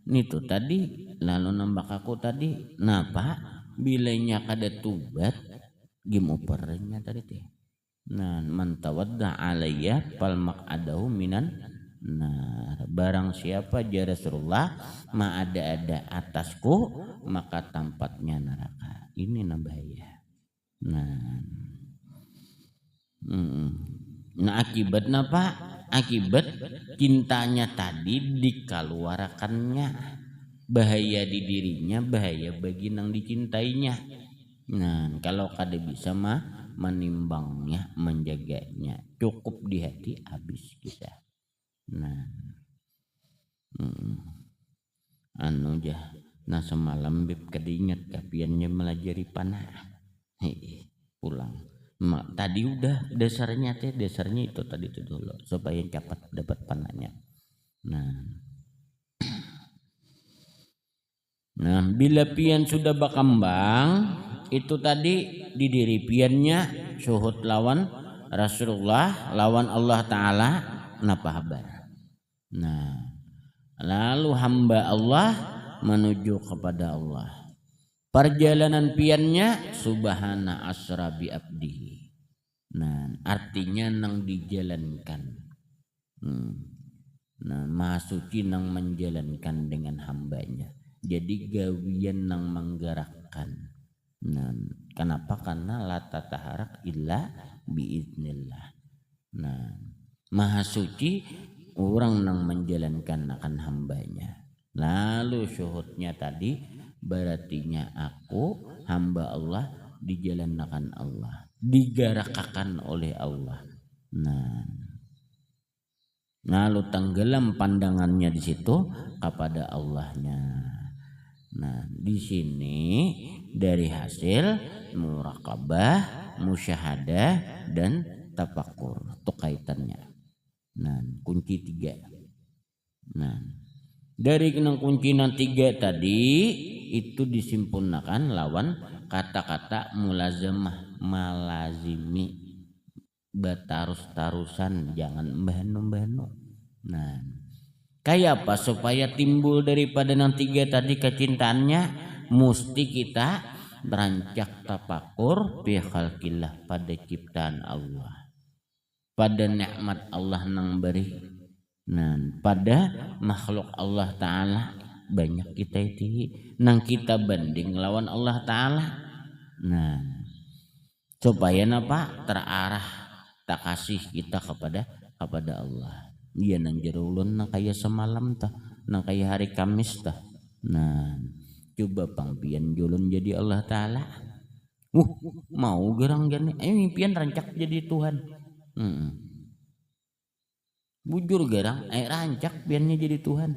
Speaker 1: nitu tadi lalu nambah aku tadi napa bilanya kada tubat gimupernya tadi teh. Nah, man tawadda alayya fal maq'adahu minan nah barang siapa ya Rasulullah ma ada atasku maka tempatnya neraka. Ini nah bahaya. Nah, nah akibat napa? Akibat cintanya tadi dikeluarkannya, bahaya di dirinya, bahaya bagi nang dicintainya. Nah, kalau kada bisa mah menimbangnya, menjaganya, cukup di hati habis kisah. Nah, anu jah, nah semalam bib kedinget kapiannya melajari panah, pulang. Tadi udah dasarnya itu tadi itu dulu supaya cepat dapat panahnya. Nah, bila pian sudah berkembang itu tadi di diri piannya syuhud lawan Rasulullah, lawan Allah Ta'ala napa habar. Nah, lalu hamba Allah menuju kepada Allah. Perjalanan piannya subhana asra bi abdihi. Nah, artinya nang dijalankan. Nah, Maha Suci nang menjalankan dengan hambanya. Jadi gawian nang menggerakkan. Nah, kenapa? Karena la tataharak illa biiznillah. Nah, Maha Suci orang nang menjalankan akan hambanya. Lalu syuhudnya tadi berartinya aku hamba Allah dijalankan Allah, digerakkan oleh Allah. Nah, lalu tenggelam pandangannya di situ kepada Allahnya. Nah, di sini dari hasil muraqabah, musyahadah dan tafakur itu kaitannya. Nah, kunci 3. Nah, dari kunci 3 tadi itu disimpulkan lawan kata-kata mulazamah, malazimi, batarus-tarusan, jangan mbahnu. Nah, Kayak apa supaya timbul daripada yang tiga tadi kecintaannya, mesti kita beranjak tapakur fi khalqillah, pada ciptaan Allah, pada nikmat Allah nang beri. Nah, pada makhluk Allah Ta'ala banyak kita itu nang kita banding lawan Allah Ta'ala. Nah, supaya napa terarah tak kasih kita kepada Allah. Iya nang jerulun nang kaya semalam tah, nang kaya hari Kamis tah. Nah, coba pangpian julun jadi Allah Ta'ala. Mau gerang gini, mimpian rancak jadi Tuhan. Bujur gerang, rancak piannya jadi Tuhan.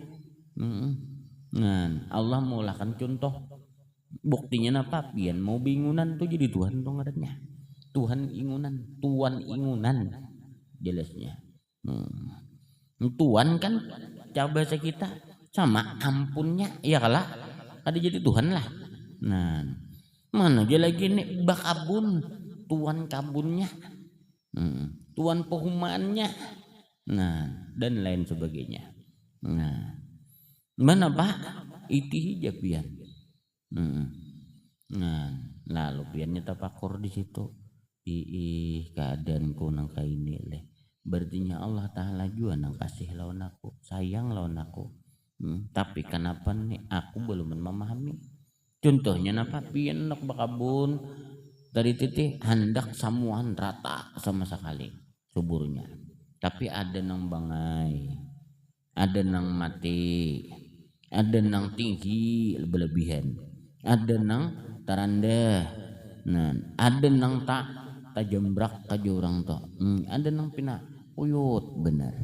Speaker 1: Nah, Allah mulakan contoh. Buktinya napa? Pian mau bingunan tuh jadi Tuhan tuh ngarannya. Tuhan ingunan, tuan ingunan jelasnya. Tuan kan cara bahasa kita sama ampunnya, ya kalah ada jadi Tuhan lah. Nah, mana aja lagi nih bakabun, tuan kabunnya, tuan pehumaannya, nah dan lain sebagainya. Nah, mana pak itu hijab pian. Nah, lalu piannya tapakur di situ. Keadaanku nang kaini leh. Berartinya Allah Ta'ala juga nang kasih lawan aku, sayang lawan aku. Tapi kenapa nih aku belum memahami? Contohnya napa pian nak bakabun dari titik hendak samuan rata sama sekali suburnya. Tapi ada nang bangai, ada nang mati, ada nang tinggi berlebihan, ada nang terendah. Nah, ada nang tak jembrak ka orang to. Ada nang pina uyut bener.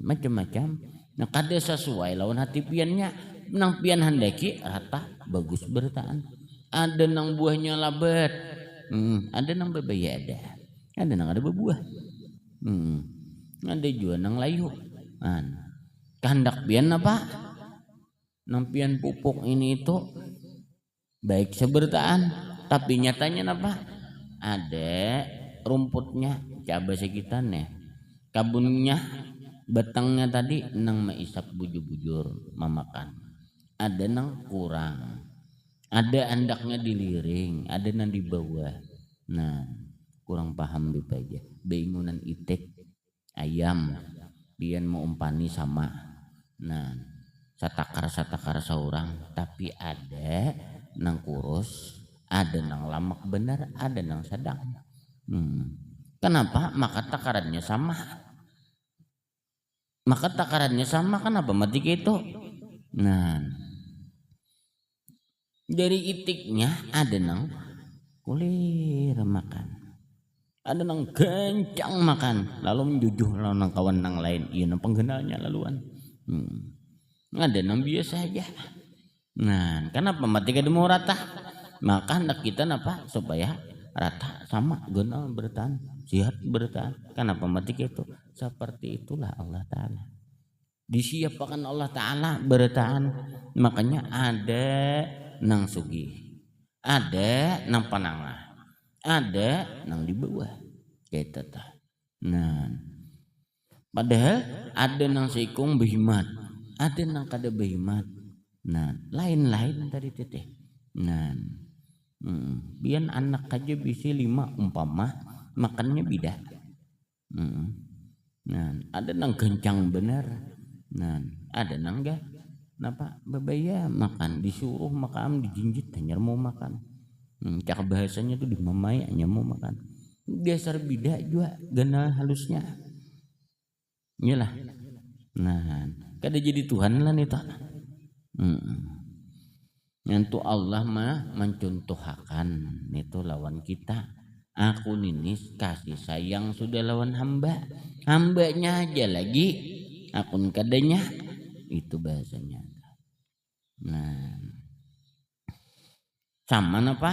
Speaker 1: Macam-macam. Nah, kada sesuai lawan hati piannya. Nang pian handaki rata bagus bertaan. Ada nang buahnya labat. Ada nang bebaya ada. Ada nang ada berbuah. Ada juga nang layu. Kehendak pian apa? Nang pian pupuk ini itu baik sebertaan, tapi nyatanya apa? Ada rumputnya cabai sekitar nih, kabunnya batangnya tadi nang maisap bujur-bujur memakan, ada nang kurang, ada andaknya diliring, ada nang di bawah. Nah, kurang paham gitu aja. Bingungan itik ayam pian mau umpani sama. Nah, satakar seorang, tapi ada nang kurus, ada nang lamak benar, ada nang sedang. Kenapa? Maka takarannya sama. Kenapa mati itu? Nah, dari itiknya ada nang kulir makan, ada nang kencang makan, lalu menjujuh lawan nang kawan nang lain, iya nang penggenalnya laluan. Ada nang biasa aja. Nah, kenapa mati kada mau rata? Maka hendak kita napa supaya rata sama genal bertahan, sehat bertahan. Kenapa mati itu? Seperti itulah Allah Ta'ala. Disiapkan Allah Ta'ala bertahan. Makanya ada nang sugih, ada nang panangah, ada nang di bawah. Kita tah. Nah, padahal ada nang sikung behimat, ada nang kada behimat. Nah, lain-lain tadi teteh. Nah, biar anak aja bisa 5 umpama makannya beda. Nah, ada nang kencang bener. Nah, ada nang enggak. Napa bebaya makan disuruh makan dijinjit hanya mau makan. Cara bahasanya tuh dimamai hanya mau makan. Dasar beda juga genal halusnya. Iyalah. Nah, kada jadi Tuhan lah nih tak. Nyantu Allah mah mencontohkan itu lawan kita. Aku ninis kasih sayang sudah lawan hambanya aja lagi akun kadanya itu bahasanya. Nah, sama apa?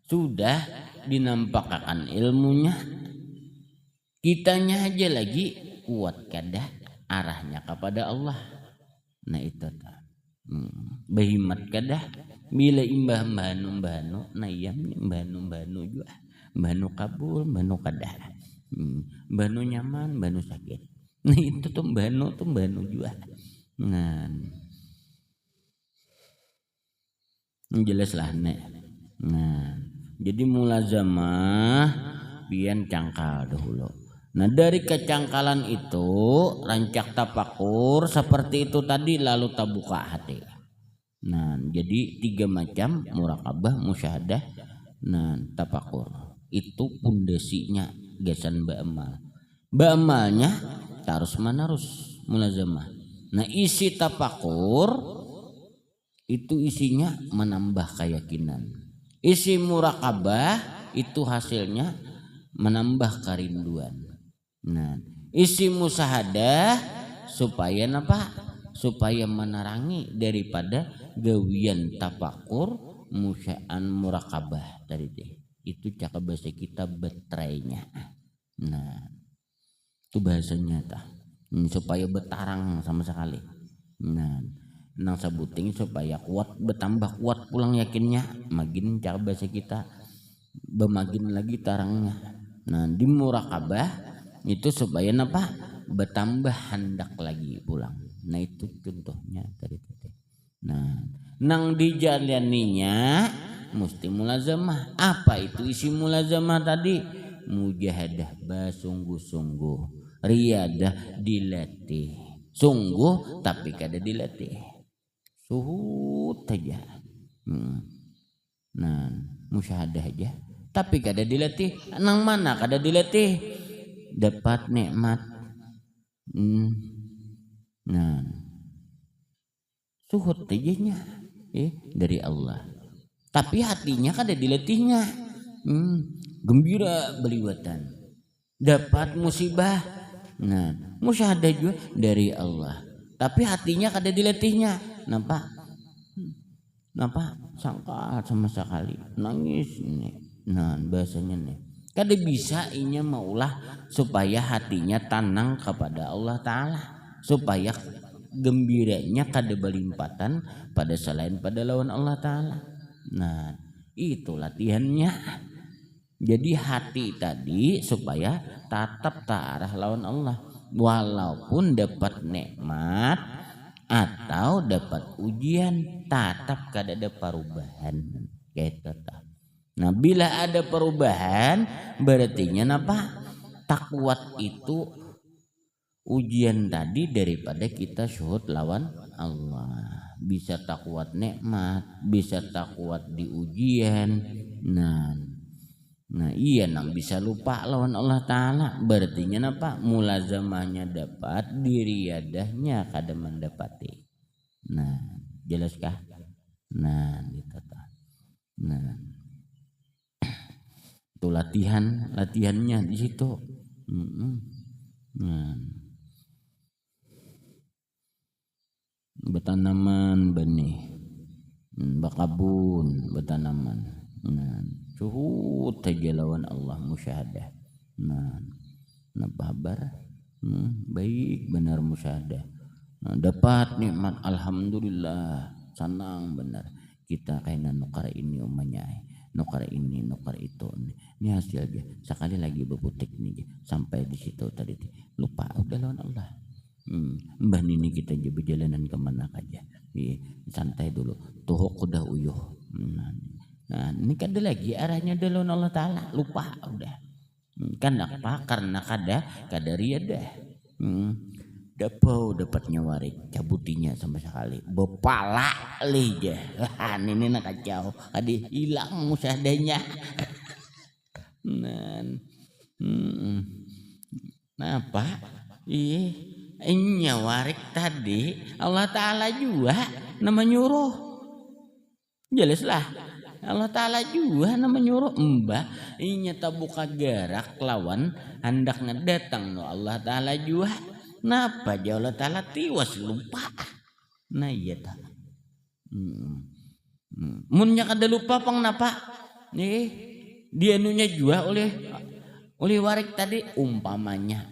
Speaker 1: Sudah dinampakkan ilmunya, kitanya aja lagi kuat kada arahnya kepada Allah. Nah itu tak. Behimat kadah bila imbah mbahnu nayam mbahnu juga mbahnu kabul mbahnu kadah mbahnu nyaman mbahnu sakit. Nah itu tumbano juga. Nah jelas lah nek. Nah jadi mulazamah pian cangkal dahulu. Nah dari kecangkalan itu rancak tapakur seperti itu tadi lalu tabuka hati. Nah jadi 3 macam murakabah, musyahadah, nah tapakur. Itu pondasinya gasan ba'amal. Ba'amalnya terus menerus mulazamah. Nah isi tapakur itu isinya menambah keyakinan. Isi murakabah itu hasilnya menambah kerinduan. Nah, isi musyahadah supaya apa? Supaya menerangi daripada gawian tapakur musyaan murakabah tadi deh. Itu cakap bahasa kita betrainya. Nah, itu bahasanya tah. Supaya betarang sama sekali. Nah, nang sabuting supaya kuat bertambah kuat pulang yakinnya. Makin cakap bahasa kita bemakin lagi tarangnya. Nah, di murakabah itu supaya apa? Bertambah hendak lagi pulang. Nah itu contohnya tadi. Nah, nang dijalaninya mesti mulazamah. Apa itu isi mulazamah tadi? Mujahadah basungguh-sungguh, riyadah dilatih. Sungguh tapi kada dilatih. Suhut aja. Nah, musyahadah aja. Tapi kada dilatih. Nang mana kada dilatih? Dapat nikmat. Nah, suhut tejanya dari Allah. Tapi hatinya kada dilatihnya. Gembira beliwatan. Dapat musibah. Nah, musyahadah juga dari Allah. Tapi hatinya kada dilatihnya. Nampak? Sangka sama sekali. Nangis nih. Nah, bahasanya nih. Kada bisa inya maulah supaya hatinya tenang kepada Allah Ta'ala. Supaya gembiranya kada berlimpatan pada selain pada lawan Allah Ta'ala. Nah itu latihannya. Jadi hati tadi supaya tetap ta'arah lawan Allah. Walaupun dapat nikmat atau dapat ujian tetap kada ada perubahan. Gitu. Nah bila ada perubahan berartinya apa? Takwat itu ujian tadi daripada kita syuhud lawan Allah. Bisa takwat nikmat, bisa takwat di ujian. Nah iya nang bisa lupa lawan Allah Ta'ala. Berartinya apa? Mulazamahnya dapat, diriyadahnya kada mendapati. Nah jelaskah? Nah gitu. Nah itu latihannya di situ. Nah, bertanaman benih, bakabun bertanaman. Nah, suhut aja lawan Allah musyahadah. Nah kabar? Baik benar musyahadah. Nah, dapat nikmat alhamdulillah, senang benar. Kita kainan nukar ini umanya. Nukar ini, nukar itu. Ini hasilnya. Sekali lagi bebutik nih sampai di situ tadi lupa udah lawan Allah. Mbah ini kita aja berjalanan kemana aja. Santai dulu. Tuhuk udah uyuh. Nah ini kada lagi arahnya udah lawan Allah Ta'ala. Lupa udah. Kan apa? Karena kada riadah. Dapatnya warik cabutinya sama sekali bepala leja. Ini nak kacau adi hilang musyahadahnya. Nah apa inya warik tadi Allah Ta'ala juga nama nyuruh. Jelaslah Allah Ta'ala juga nama nyuruh mbah inya tabuka gerak lawan hendak ngedatang no Allah Ta'ala juga. Napa aja Allah Ta'ala tiwas lupa. Nah iya tak. Munnya kada lupa pang napa. Dia nunya juga oleh warik tadi umpamanya.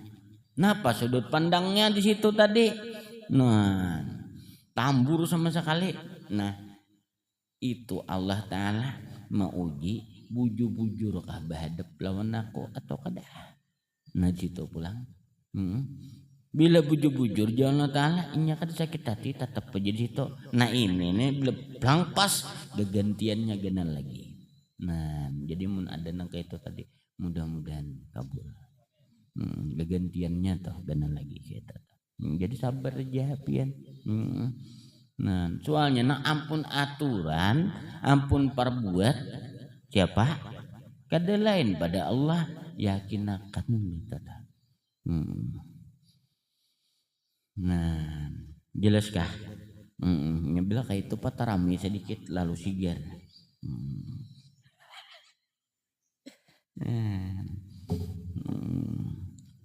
Speaker 1: Napa sudut pandangnya di situ tadi. Nah tambur sama sekali. Nah itu Allah Ta'ala mauji bujur-bujur kah bahadap lawan aku atau kada. Nah situ pulang. Bila bujur-bujur jangan Allah Ta'ala inya kan sakit hati tetap aja di situ. Nah ini nih bila pelang pas gantiannya genal lagi. Nah jadi mun ada nangka itu tadi mudah-mudahan kabul. Gantiannya toh genal lagi kita. Jadi sabar aja pian. Nah soalnya nah ampun aturan, ampun perbuat siapa? Kada lain pada Allah yakin akan minta. Nah, jelaskah? Bila kayak itu patarami sedikit lalu sigar.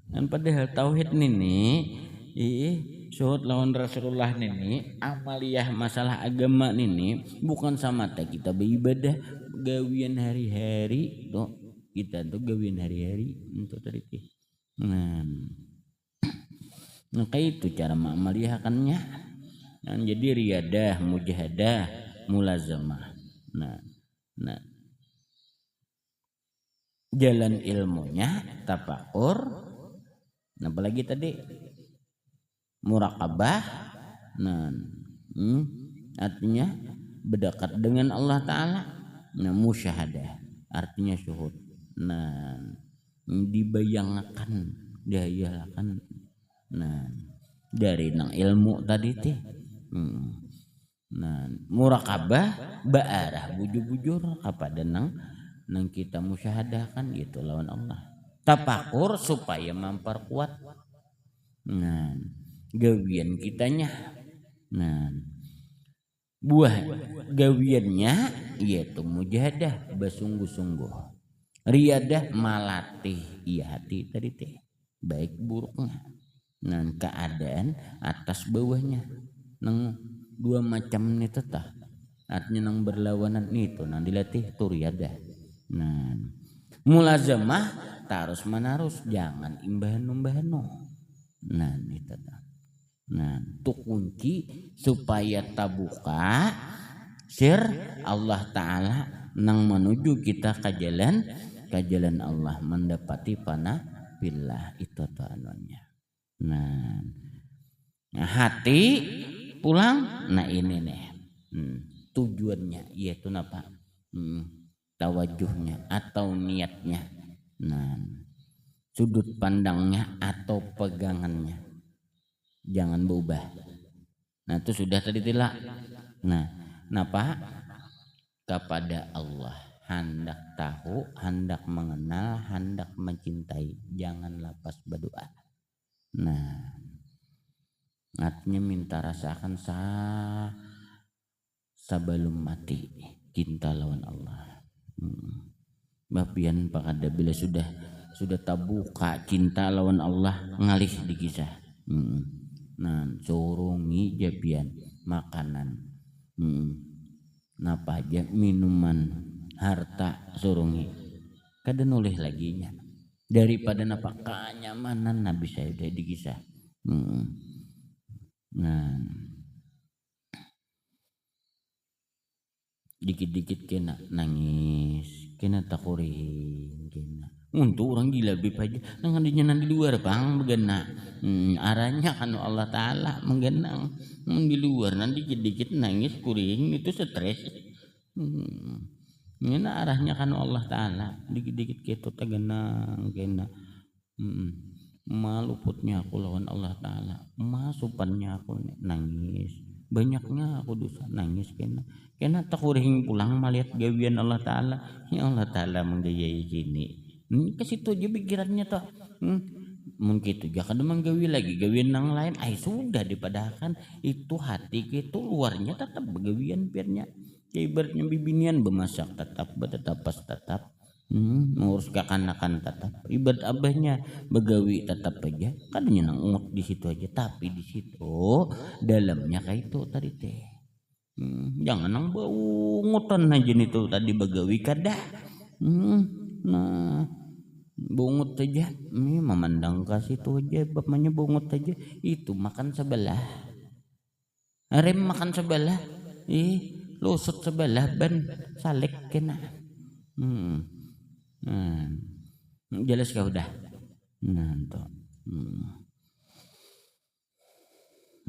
Speaker 1: Dan padahal tauhid nini, suhud lawan Rasulullah nini, amaliyah masalah agama nini bukan sama tak kita beribadah gawian hari-hari, tuh kita tuh gawian hari-hari untuk tadi. Nah kayak itu cara mengamaliyahkannya. Nah, jadi riyadah, mujahadah, mulazamah. Nah, jalan ilmunya tafakur. Nah, apalagi tadi muraqabah. Nah, artinya berdekat dengan Allah Ta'ala. Nah, musyahadah artinya syuhud. Nah, dibayangkan, dihayalkan. Nah, dari nang ilmu tadi teh. Nah, muraqabah ba'arah bujur-bujur kepada nang kita musyahadahkan gitu lawan Allah. Tafakur supaya memperkuat gawian kitanya. Nah, buah gawiannya yaitu mujahadah bersungguh-sungguh. Riyadah malatih hati tadi teh baik buruknya. Nah, keadaan atas bawahnya nang dua macam nih tetah artinya nang berlawanan itu nang dilatih tu riyadah. Nah, mulazamah terus menerus jangan imbahanu. Nah, itu tetah. Nah, itu kunci supaya tabuka sir Allah Ta'ala nang menuju kita ke jalan Allah mendapati panah billah itu tuh anunya. Nah, hati pulang. Nah ini nih tujuannya yaitu apa? Tawajuhnya atau niatnya. Nah, sudut pandangnya atau pegangannya jangan berubah. Nah itu sudah tadi tilak. Nah, kenapa? Kepada Allah hendak tahu, hendak mengenal, hendak mencintai. Jangan lepas berdoa. Nah, artinya minta rasakan sebelum mati cinta lawan Allah. Bapian pakada bila sudah tabuka cinta lawan Allah ngalih di kisah. Nah, surungi japian makanan. Napa aja minuman, harta surungi. Kada noleh lagi nya. Daripada napa kenyamanan nabi saya udah dikisah. Nah, dikit-dikit kena nangis, kena takuring, kena. Untuk orang gila beb aja, nang adinya di luar bang begena. Arahnya kan Allah Ta'ala menggenang di luar nanti dikit-dikit nangis kuring itu stres. Ini arahnya kan Allah Ta'ala dikit-dikit gitu tegenang kena. Maluputnya aku lawan Allah Ta'ala, masupannya aku nangis, banyaknya aku dosa nangis kena takuring pulang melihat gawian Allah Ta'ala. Ya Allah Ta'ala menggayai gini ke situ aja pikirannya toh. Mungkin itu jangan menggawi lagi gawian yang lain. Sudah dipadahkan itu hati itu luarnya tetap begawian biarnya. Ibaratnya bibinian bemasak tetap ngurus kekanakan tetap ibarat abahnya begawi tetap aja kan nyenang di situ aja tapi di situ dalamnya kayak itu tadi teh jangan nang bau ngutan aja nih tuh tadi begawi kada nah bungut aja ini memandang ke situ aja bapaknya bungut aja itu makan sebelah rem makan sebelah lusut sebelah ban salek kena jelas kah udah nah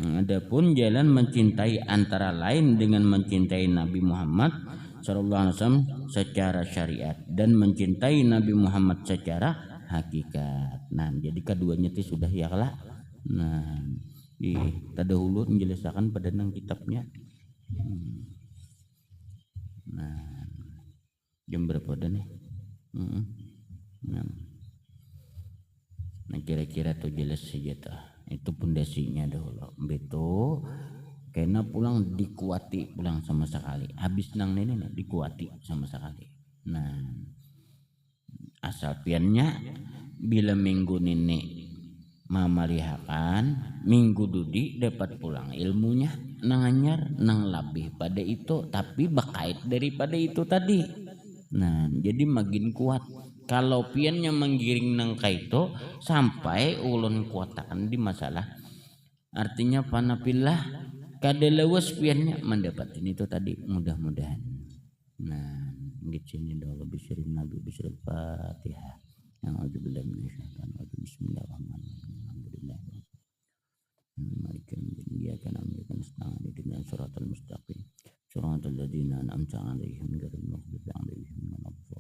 Speaker 1: Adapun jalan mencintai antara lain dengan mencintai Nabi Muhammad sallallahu alaihi wasallam secara syariat dan mencintai Nabi Muhammad secara hakikat. Nah, jadi keduanya itu sudah ya lah. Nah, terdahulu menjelaskan pada nang kitabnya. Nah, jam berapa dah nih? Nah, kira-kira tuh jelas saja tuh. Itu pondasinya dahulu. Betul. Karena pulang dikuati pulang sama sekali. Habis nang ini dikuati sama sekali. Nah, asal piannya bila minggu ini memarihakan, minggu dudi dapat pulang ilmunya nang anyar nang lebih pada itu, tapi bakait daripada itu tadi. Nah, jadi makin kuat. Kalau piannya menggiring nang kaito sampai ulun kuatakan di masalah. Artinya panapillah kadelewas piannya mendapatkan itu tadi mudah-mudahan. Nah, gitu ini dulu bisri Nabi bisri Fatihah. A'udzubillahi minasyaitonir rajim. Bismillahirrahmanirrahim. Alhamdulillah. Maliki yaumiddin. Iyyaka na'budu wa nasta'in. Ihdinas siratal mustaqim. Siratal ladzina an'amta 'alaihim ghairil maghdubi 'alaihim waladdallin.